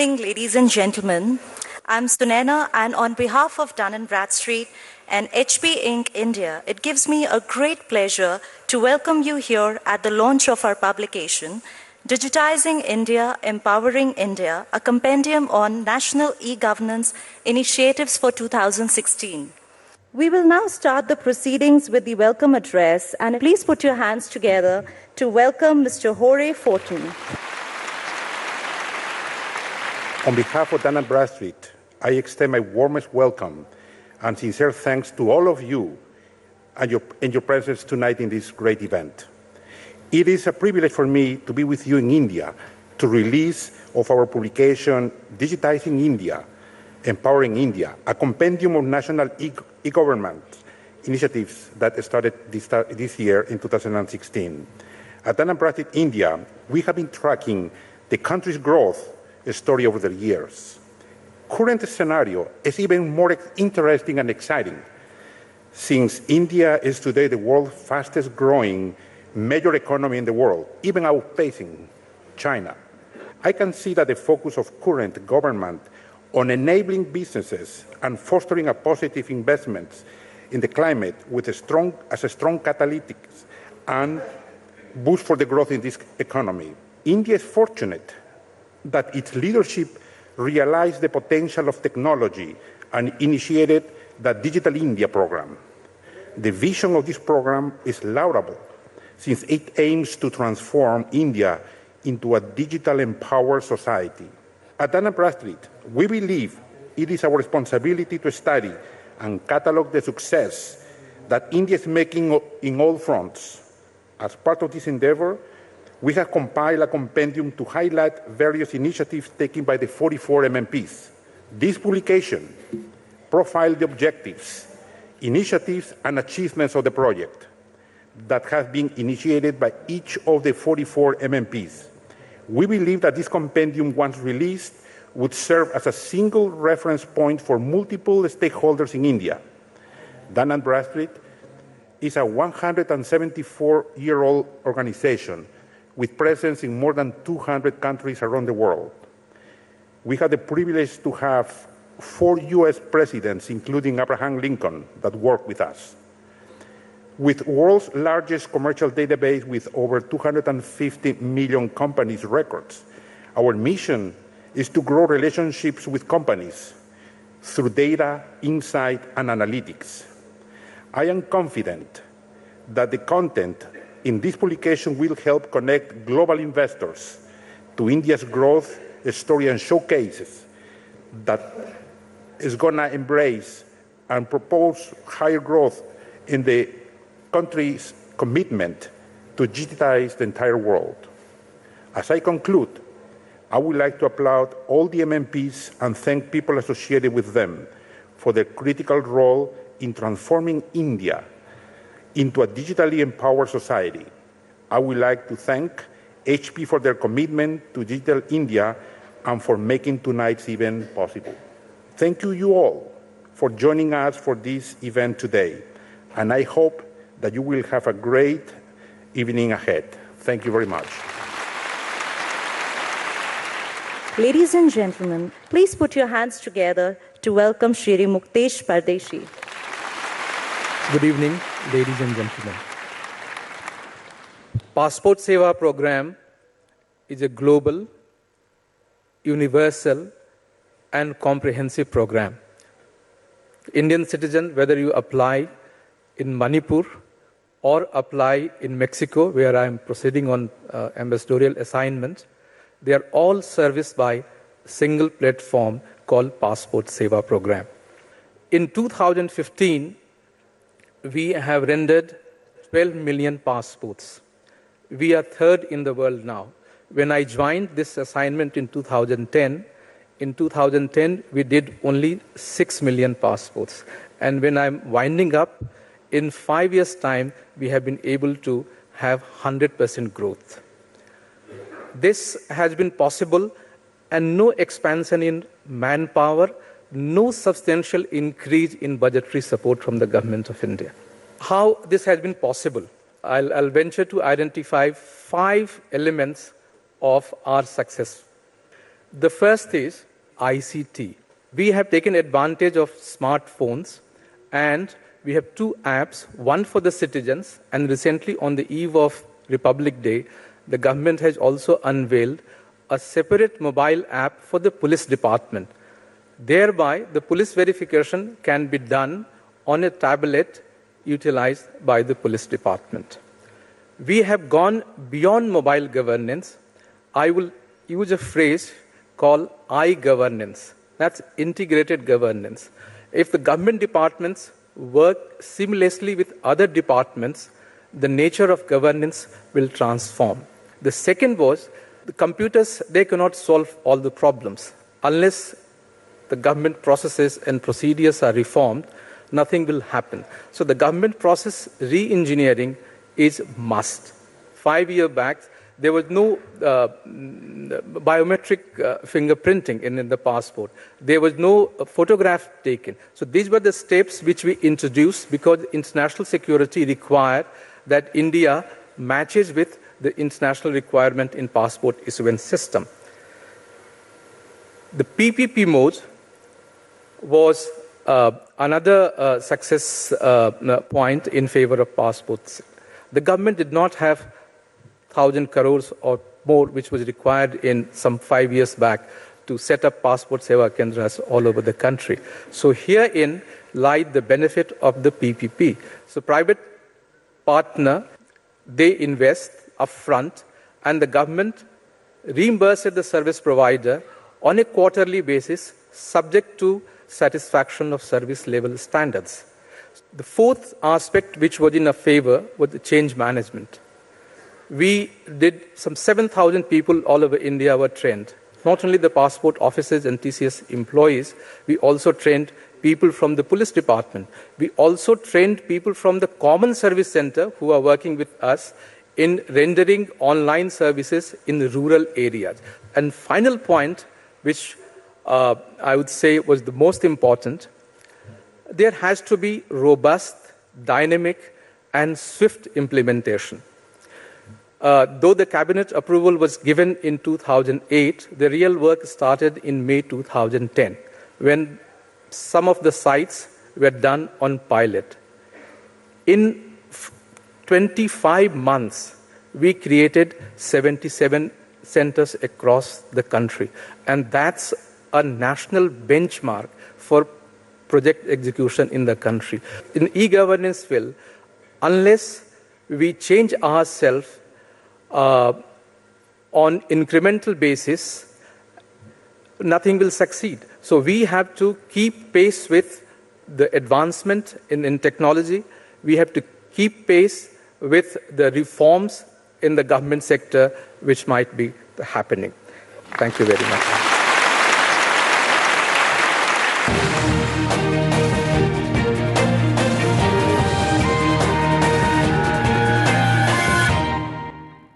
evening, ladies and gentlemen. I'm Sunena, and on behalf of Dun & Bradstreet and HP Inc. India, it gives me a great pleasure to welcome you here at the launch of our publication, Digitizing India, Empowering India, a compendium on national e-governance initiatives for 2016. We will now start the proceedings with the welcome address, and please put your hands together to welcome Mr. Jorge Fortun. On behalf of Dun & Bradstreet, I extend my warmest welcome and sincere thanks to all of you and your presence tonight in this great event. It is a privilege for me to be with you in India to release of our publication, Digitizing India, Empowering India, a compendium of national e-government initiatives that started this year in 2016. At Dun & Bradstreet India, we have been tracking the country's growth story over the years. Current scenario is even more interesting and exciting, since India is today the world's fastest growing major economy in the world, even outpacing China. I can see that the focus of current government on enabling businesses and fostering a positive investments in the climate with a strong catalytic and boost for the growth in this economy. India is fortunate that its leadership realized the potential of technology and initiated the Digital India program. The vision of this program is laudable, since it aims to transform India into a digital empowered society. At Dun & Bradstreet, we believe it is our responsibility to study and catalog the success that India is making in all fronts. As part of this endeavor, we have compiled a compendium to highlight various initiatives taken by the 44 MMPs. This publication profiles the objectives, initiatives, and achievements of the project that have been initiated by each of the 44 MMPs. We believe that this compendium, once released, would serve as a single reference point for multiple stakeholders in India. Dun & Bradstreet is a 174-year-old organization with presence in more than 200 countries around the world. We had the privilege to have 4 U.S. presidents, including Abraham Lincoln, that worked with us. With world's largest commercial database with over 250 million companies' records, our mission is to grow relationships with companies through data, insight, and analytics. I am confident that the content in this publication will help connect global investors to India's growth story and showcases that is going to embrace and propose higher growth in the country's commitment to digitize the entire world. As I conclude, I would like to applaud all the MMPs and thank people associated with them for their critical role in transforming India into a digitally empowered society. I would like to thank HP for their commitment to Digital India and for making tonight's event possible. Thank you all for joining us for this event today, and I hope that you will have a great evening ahead. Thank you very much. Ladies and gentlemen, please put your hands together to welcome Shri Muktesh Pardeshi. Good evening, ladies and gentlemen. Passport Seva program is a global, universal, and comprehensive program. Indian citizen, whether you apply in Manipur or apply in Mexico, where I am proceeding on ambassadorial assignment, they are all serviced by a single platform called Passport Seva program. In 2015, we have rendered 12 million passports. We are third in the world now. When I joined this assignment in 2010, we did only 6 million passports. And when I'm winding up, in 5 years' time, we have been able to have 100% growth. This has been possible, and no expansion in manpower, no substantial increase in budgetary support from the government of India. How this has been possible? I'll venture to identify 5 elements of our success. The first is ICT. We have taken advantage of smartphones, and we have two apps, one for the citizens, and recently on the eve of Republic Day, the government has also unveiled a separate mobile app for the police department. Thereby, the police verification can be done on a tablet utilized by the police department. We have gone beyond mobile governance. I will use a phrase called I-governance. That's integrated governance. If the government departments work seamlessly with other departments, the nature of governance will transform. The second was the computers, they cannot solve all the problems. Unless the government processes and procedures are reformed, nothing will happen. So the government process re-engineering is must. 5 years back, there was no biometric fingerprinting in the passport. There was no photograph taken. So these were the steps which we introduced because international security required that India matches with the international requirement in passport issuance system. The PPP mode was another success point in favor of passports. The government did not have 1,000 crores or more, which was required in some 5 years back to set up passport seva kendras all over the country. So herein lied the benefit of the PPP. So private partner, they invest upfront, and the government reimburses the service provider on a quarterly basis, subject to satisfaction of service level standards. The fourth aspect which was in our favor was the change management. We did some 7,000 people all over India were trained. Not only the passport officers and TCS employees, we also trained people from the police department. We also trained people from the common service center who are working with us in rendering online services in the rural areas. And final point, which I would say was the most important, there has to be robust, dynamic, and swift implementation. Though the cabinet approval was given in 2008, the real work started in May 2010, when some of the sites were done on pilot. In 25 months, we created 77 centers across the country, and that's a national benchmark for project execution in the country. In e-governance field, unless we change ourselves on incremental basis, nothing will succeed. So we have to keep pace with the advancement in technology. We have to keep pace with the reforms in the government sector which might be happening. Thank you very much.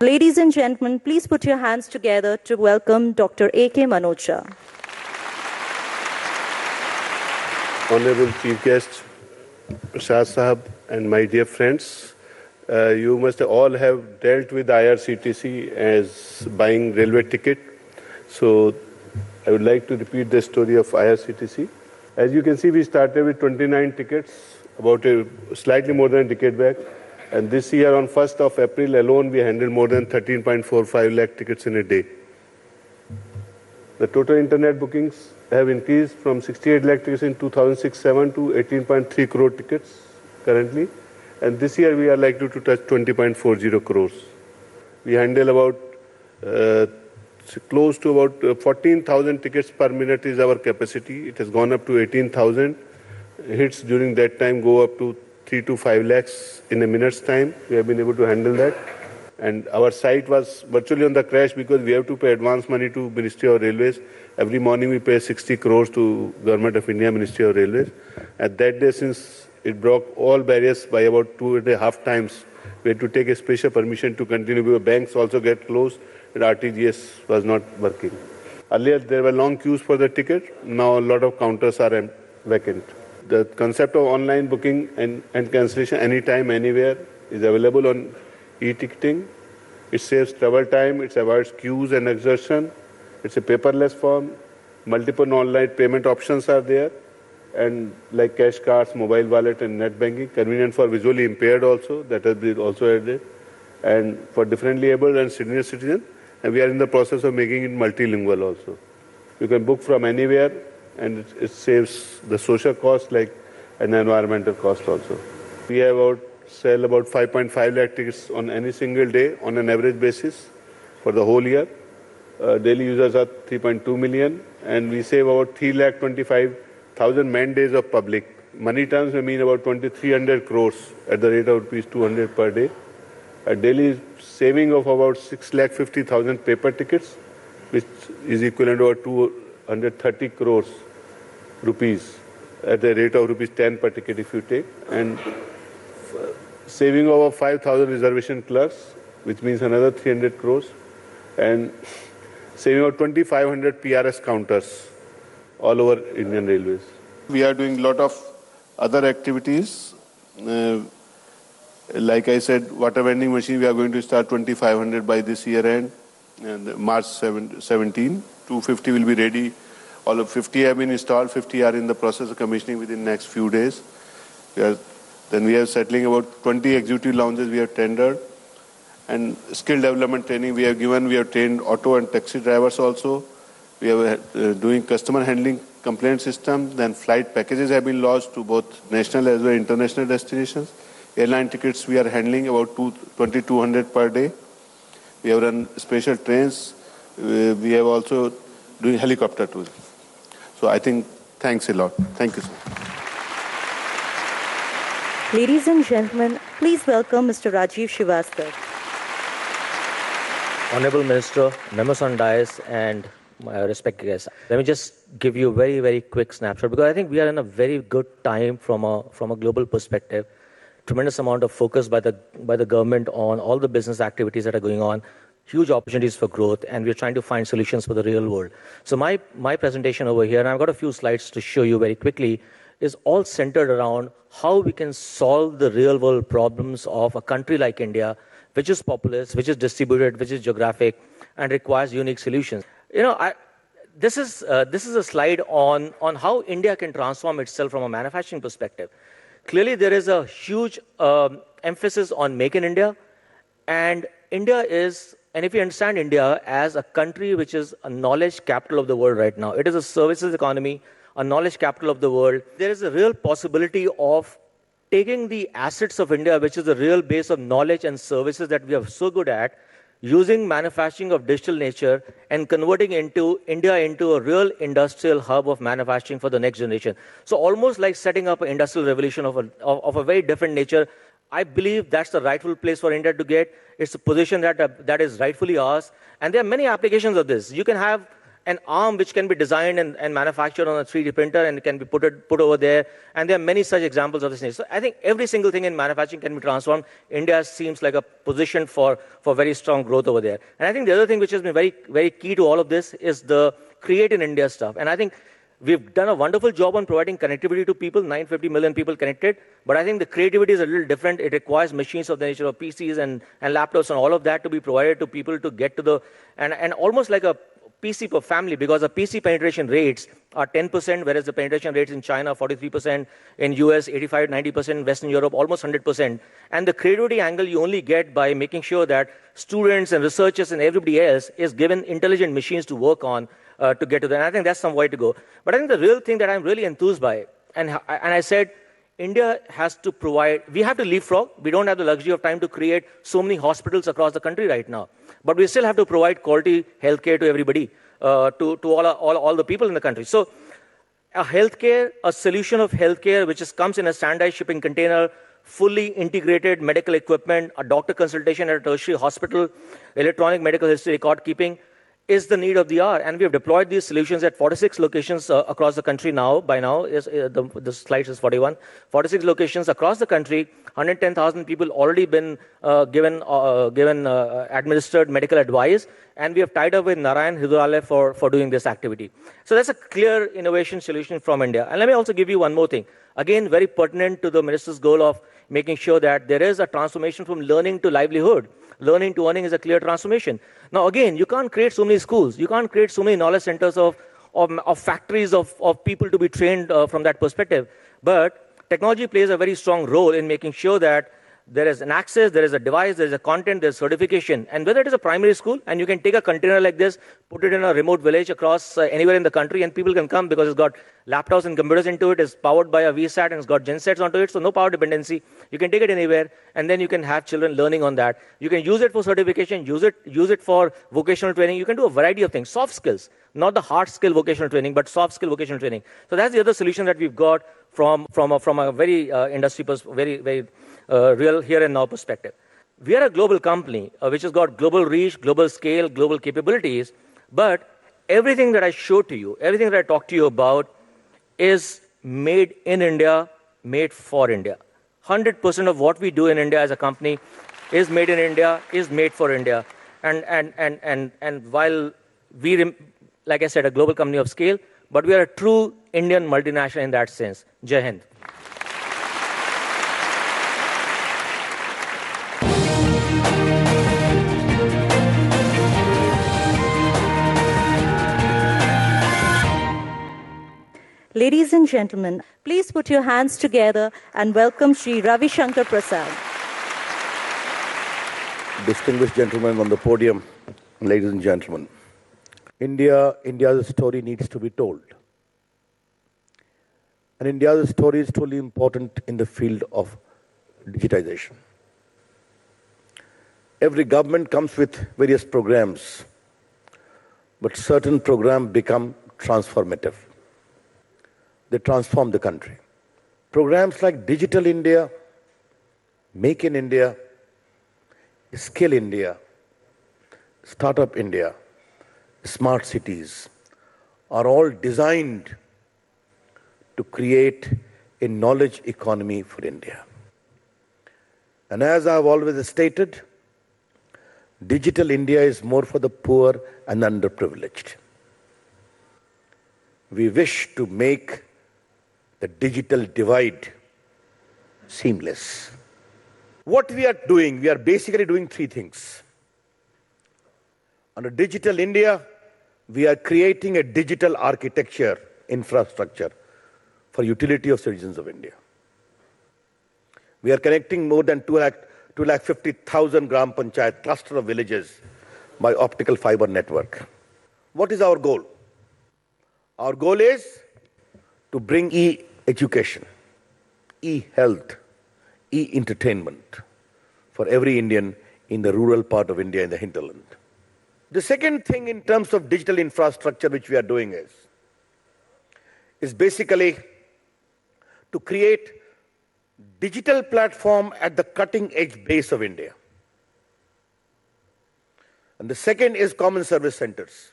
Ladies and gentlemen, please put your hands together to welcome Dr. A.K. Manocha. Honorable Chief Guest, Prasad Sahab, and my dear friends, you must all have dealt with IRCTC as buying railway ticket. So I would like to repeat the story of IRCTC. As you can see, we started with 29 tickets, about slightly more than a decade back. And this year, on 1st of April alone, we handled more than 13.45 lakh tickets in a day. The total internet bookings have increased from 68 lakh tickets in 2006-07 to 18.3 crore tickets currently. And this year, we are likely to touch 20.40 crores. We handle about close to about 14,000 tickets per minute is our capacity. It has gone up to 18,000. Hits during that time go up to 3 to 5 lakhs in a minute's time. We have been able to handle that. And our site was virtually on the crash because we have to pay advance money to Ministry of Railways. Every morning we pay 60 crores to Government of India, Ministry of Railways. At that day, since it broke all barriers by about 2.5 times, we had to take a special permission to continue because banks also get closed and RTGS was not working. Earlier, there were long queues for the ticket. Now a lot of counters are vacant. The concept of online booking and cancellation anytime, anywhere is available on e-ticketing. It saves travel time, it avoids queues and exertion, It's a paperless form. Multiple online payment options are there, and like cash cards, mobile wallet, and net banking. Convenient for visually impaired also. That has been also added, and for differently abled and senior citizen. And we are in the process of making it multilingual also. You can book from anywhere, and it saves the social cost like an environmental cost also. We have sell about 5.5 lakh tickets on any single day on an average basis for the whole year. Daily users are 3.2 million, and we save about 3,25,000 man days of public. Money terms may mean about 2,300 crores at the rate of rupees 200 per day. A daily saving of about 6,50,000 paper tickets, which is equivalent to about 230 crores rupees at the rate of rupees 10 per ticket if you take, and saving over 5,000 reservation clerks, which means another 300 crores, and saving over 2,500 PRS counters all over Indian Railways. We are doing a lot of other activities. Like I said, water vending machine, we are going to start 2,500 by this year end, and March 17. 250 will be ready. All of 50 have been installed, 50 are in the process of commissioning within the next few days. Then we are settling about 20 executive lounges we have tendered. And skill development training we have given. We have trained auto and taxi drivers also. We are doing customer handling complaint system. Then flight packages have been launched to both national as well as international destinations. Airline tickets we are handling about 2,200 per day. We have run special trains. We have also doing helicopter tours. So I think thanks a lot. Thank you, sir. Ladies and gentlemen, please welcome Mr. Rajiv Srivastava. Honorable Minister, members on dais, and my respected guests. Let me just give you a very, very quick snapshot, because I think we are in a very good time from a global perspective. Tremendous amount of focus by the government on all the business activities that are going on. Huge opportunities for growth, and we're trying to find solutions for the real world. So my presentation over here, and I've got a few slides to show you very quickly, is all centered around how we can solve the real world problems of a country like India, which is populous, which is distributed, which is geographic, and requires unique solutions. You know, this is a slide on how India can transform itself from a manufacturing perspective. Clearly, there is a huge emphasis on Make in India, and India is, and if you understand India as a country which is a knowledge capital of the world right now, it is a services economy, a knowledge capital of the world. There is a real possibility of taking the assets of India, which is the real base of knowledge and services that we are so good at, using manufacturing of digital nature and converting India into a real industrial hub of manufacturing for the next generation. So almost like setting up an industrial revolution of a very different nature. I believe that's the rightful place for India to get. It's a position that is rightfully ours. And there are many applications of this. You can have an arm which can be designed and manufactured on a 3D printer and it can be put over there. And there are many such examples of this. So I think every single thing in manufacturing can be transformed. India seems like a position for very strong growth over there. And I think the other thing which has been very, very key to all of this is the Create in India stuff. And I think we've done a wonderful job on providing connectivity to people, 950 million people connected. But I think the creativity is a little different. It requires machines of the nature of PCs and laptops and all of that to be provided to people to get to the, and almost like a PC per family, because the PC penetration rates are 10%, whereas the penetration rates in China, 43%, in US, 85, 90%, Western Europe, almost 100%. And the creativity angle you only get by making sure that students and researchers and everybody else is given intelligent machines to work on to get to that. And I think that's some way to go. But I think the real thing that I'm really enthused by, and I said, India has to provide, we have to leapfrog. We don't have the luxury of time to create so many hospitals across the country right now. But we still have to provide quality healthcare to everybody, to all the people in the country. So a solution of healthcare which comes in a standardized shipping container, fully integrated medical equipment, a doctor consultation at a tertiary hospital, electronic medical history record keeping, is the need of the hour. And we have deployed these solutions at 46 locations across the country now. By now, the slide is 41. 46 locations across the country, 110,000 people already been given administered medical advice. And we have tied up with Narayan Hridayalaya for doing this activity. So that's a clear innovation solution from India. And let me also give you one more thing. Again, very pertinent to the minister's goal of making sure that there is a transformation from learning to livelihood. Learning to earning is a clear transformation. Now, again, you can't create so many schools. You can't create so many knowledge centers of factories of people to be trained from that perspective. But technology plays a very strong role in making sure that there is an access, there is a device, there is a content, there is certification. And whether it is a primary school, and you can take a container like this, put it in a remote village across anywhere in the country, and people can come because it's got laptops and computers into it, it's powered by a VSAT, and it's got gensets onto it, so no power dependency. You can take it anywhere, and then you can have children learning on that. You can use it for certification, use it for vocational training. You can do a variety of things, soft skills, not the hard skill vocational training, but soft skill vocational training. So that's the other solution that we've got from a very industry very real here and now perspective. We are a global company which has got global reach, global scale, global capabilities, but everything that I showed to you, everything that I talked to you about is made in India, made for India. 100% of what we do in India as a company is made in India, is made for India. And while we, like I said, a global company of scale, but we are a true Indian multinational in that sense. Jai Hind. Ladies and gentlemen, please put your hands together and welcome Shri Ravi Shankar Prasad. Distinguished gentlemen on the podium, ladies and gentlemen, India's story needs to be told. And India's story is truly important in the field of digitization. Every government comes with various programs, but certain programs become transformative. They transform the country. Programs like Digital India, Make in India, Skill India, Startup India, Smart Cities are all designed to create a knowledge economy for India. And as I've always stated, Digital India is more for the poor and underprivileged. We wish to make the digital divide seamless. What we are doing, we are basically doing three things. Under Digital India, we are creating a digital architecture, infrastructure for utility of citizens of India. We are connecting more than 250,000 Gram Panchayat cluster of villages by optical fiber network. What is our goal? Our goal is to bring e-education, e-health, e-entertainment for every Indian in the rural part of India in the hinterland. The second thing in terms of digital infrastructure which we are doing is basically to create digital platform at the cutting edge base of India. And the second is common service centers.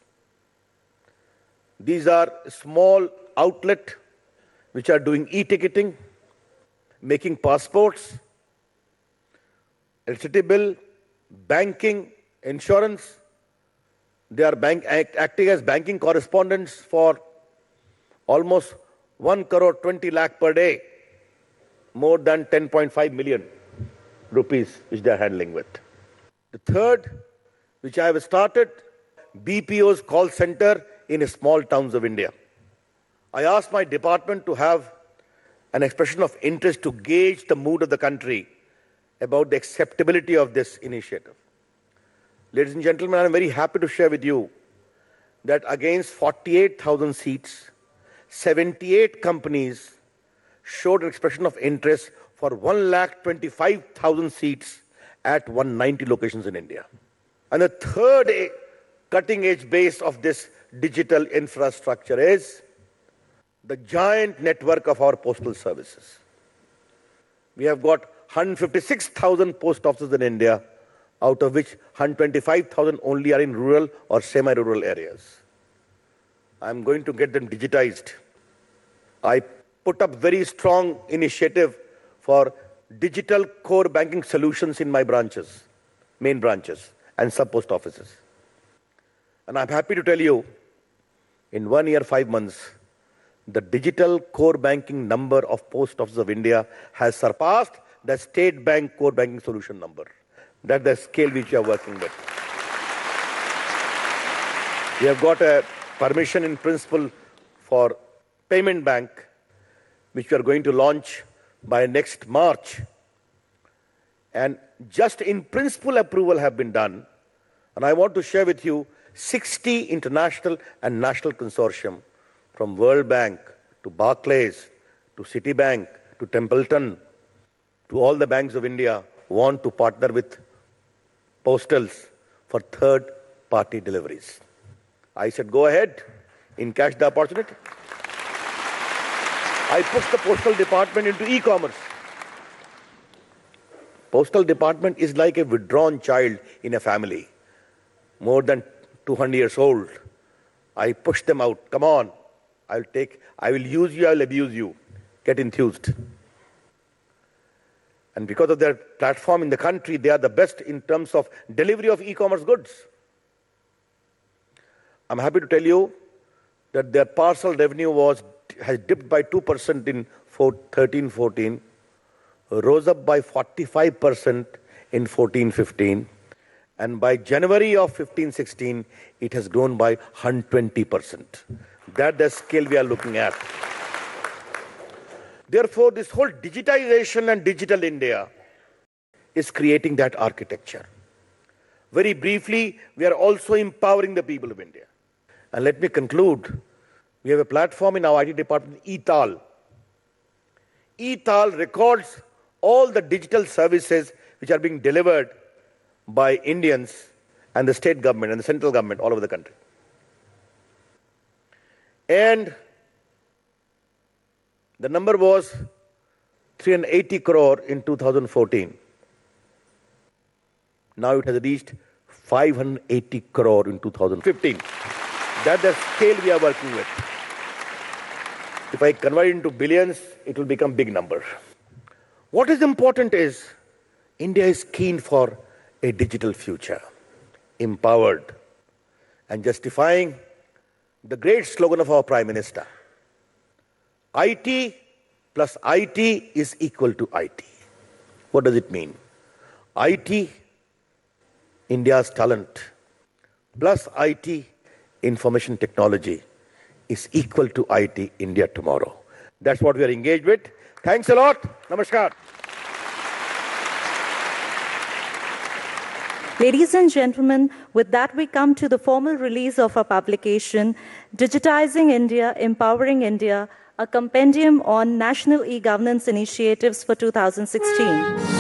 These are small outlets which are doing e-ticketing, making passports, electricity bill, banking, insurance. They are acting as banking correspondents for almost 1 crore 20 lakh per day, more than 10.5 million rupees which they are handling with. The third, which I have started, BPO's call center in small towns of India. I asked my department to have an expression of interest to gauge the mood of the country about the acceptability of this initiative. Ladies and gentlemen, I am very happy to share with you that against 48,000 seats, 78 companies showed an expression of interest for 1,25,000 seats at 190 locations in India. And the third cutting edge base of this digital infrastructure is the giant network of our postal services. We have got 156,000 post offices in India, out of which 125,000 only are in rural or semi-rural areas. I'm going to get them digitized. I put up very strong initiative for digital core banking solutions in my branches, main branches and sub-post offices. And I'm happy to tell you, in 1 year, 5 months, the digital core banking number of post offices of India has surpassed the State Bank core banking solution number. That's the scale which we are working with. We have got a permission in principle for payment bank, which we are going to launch by next March. And just in principle approval have been done. And I want to share with you 60 international and national consortium from World Bank to Barclays to Citibank to Templeton to all the banks of India want to partner with postals for third-party deliveries. I said, go ahead, encash the opportunity. I pushed the postal department into e-commerce. Postal department is like a withdrawn child in a family, more than 200 years old. I pushed them out. Come on, I will use you, I will abuse you. Get enthused. And because of their platform in the country, they are the best in terms of delivery of e-commerce goods. I'm happy to tell you that their parcel revenue has dipped by 2% in 13-14, rose up by 45% in 14-15, and by January of 15-16, it has grown by 120%. That's the scale we are looking at. Therefore, this whole digitization and digital India is creating that architecture. Very briefly, we are also empowering the people of India. And let me conclude. We have a platform in our IT department, eTAL. eTAL records all the digital services which are being delivered by Indians and the state government and the central government all over the country. And the number was 380 crore in 2014. Now it has reached 580 crore in 2015. That's the scale we are working with. If I convert it into billions, it will become big number. What is important is India is keen for a digital future, empowered, and justifying the great slogan of our Prime Minister. IT plus IT is equal to IT. What does it mean? IT, India's talent, plus IT, information technology, is equal to IT, India tomorrow. That's what we are engaged with. Thanks a lot. Namaskar. Ladies and gentlemen, with that we come to the formal release of our publication, Digitizing India, Empowering India, a compendium on national e-governance initiatives for 2016.